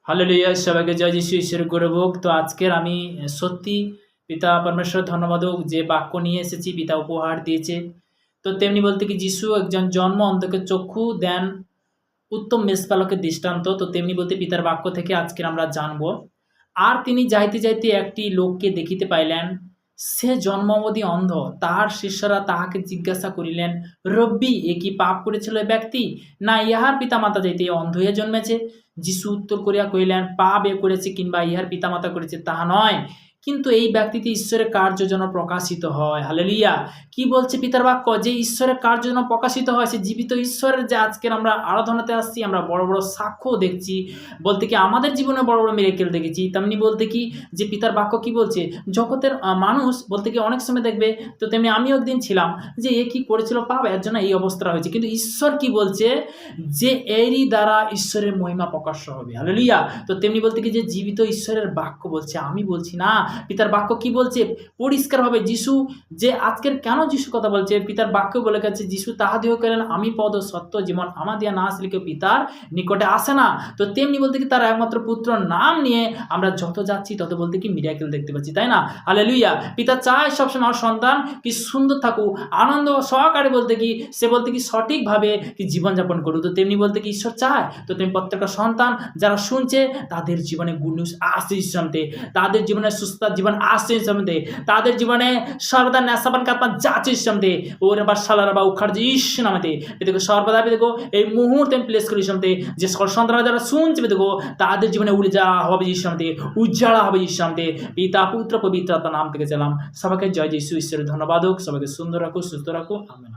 Hallelujah, সবাইকে জয় যিশু, ঈশ্বরের গৌরব। তো আজকের আমি সত্যি পিতা পরমেশ্বর ধন্যবাদ হোক যে বাক্য নিয়ে এসেছি, পিতা উপহার দিয়েছে। তো তেমনি বলতে কি যিশু একজন জন্ম অন্ধকে চক্ষু দেন, উত্তম মেষপালকের দৃষ্টান্ত। তো তেমনি বলতে পিতার বাক্য থেকে আজকের আমরা জানব। আর তিনি যাইতে যাইতে একটি লোককে দেখিতে পাইলেন, সে জন্মাবধি অন্ধ। তাহার শিষ্যরা তাহাকে জিজ্ঞাসা করিলেন, রব্বি, এ কি পাপ করেছিল এ ব্যক্তি, না ইহার পিতামাতা যাইতে অন্ধ হইয়া জন্মেছে? যিশু উত্তর করিয়া কহিলেন, পাপ এ করেছে কিংবা ইহার পিতামাতা করেছে তাহা নয়, কিন্তু এই ব্যক্তিতে ঈশ্বরের কার্য যেন প্রকাশিত হয়। হালেলুয়া। কি বলছে পিতার বাক্য? যে ঈশ্বরের কার্য যেন প্রকাশিত হয়, সে জীবিত ঈশ্বরের যে আজকের আমরা আরাধনাতে আসছি, আমরা বড় বড় সাক্ষ্য দেখছি, বলতে কি আমাদের জীবনে বড় বড় মিরাকেল দেখেছি। তেমনি বলতে কি যে পিতার বাক্য কি বলছে, জগতের মানুষ বলতে কি অনেক সময় দেখবে, তো তেমনি আমিও একদিন ছিলাম, যে এ কি করেছিল পাপ, এর জন্য এই অবস্থা হয়েছে। কিন্তু ঈশ্বর কি বলছে, যে এরই দ্বারা ঈশ্বরের মহিমা প্রকাশ্য হবে। হালেলুয়া। তো তেমনি বলতে কি যে জীবিত ঈশ্বরের বাক্য বলছে, আমি বলছি না। পিতার বাক্য কি বলছে পরিষ্কারভাবে, যিশু যে আজকের কেন যিশু কথা বলছে, পিতার বাক্য বলে গেছে, যিশু তাহা দিয়েও করেন, আমি পদ সত্য জীবন, আমার দিয়া না আসলে কেউ পিতার নিকটে আসে না। তো তেমনি বলতে কি তার একমাত্র পুত্র নাম নিয়ে আমরা যত যাচ্ছি তত বলতে কি মিরাকেল দেখতে পাচ্ছি, তাই না? হালেলুয়া। পিতা চায় সবসময় আমার সন্তান কি সুন্দর থাকুক, আনন্দ সহকারে বলতে কি সে বলতে কি সঠিকভাবে কি জীবনযাপন করুক। তো তেমনি বলতে কি ঈশ্বর চায়, তো তেমনি প্রত্যেকটা সন্তান যারা শুনছে তাদের জীবনে গুড নিউজ আসছে ঈশ্বরতে, তাদের জীবনে সুস্থ জীবন আসছে ঈশ্বরতে, তাদের জীবনে সর্বদা নেশাবান কাতমান যাচ্ছে ঈশ্বরতে, ওর আবার সালারা বা উখার যে ঈশ্বর নামেতে দেখো সর্বদা দেখো এই মুহূর্তে প্লেস করি ঈশ্বরতে, যে সন্তানরা যারা শুনছে দেখো তাদের জীবনে উড়ে যাওয়া হবে ঈশ্বরতে, উজ্জ্বলা হবে ঈশ্বরতে। পিতা পুত্র পবিত্র আত্মার নাম থেকে চালাম। সবাইকে জয় যিশু, ঈশ্বরের ধন্যবাদ হোক। সবাইকে সুন্দর রাখো, সুস্থ রাখো। আমেন।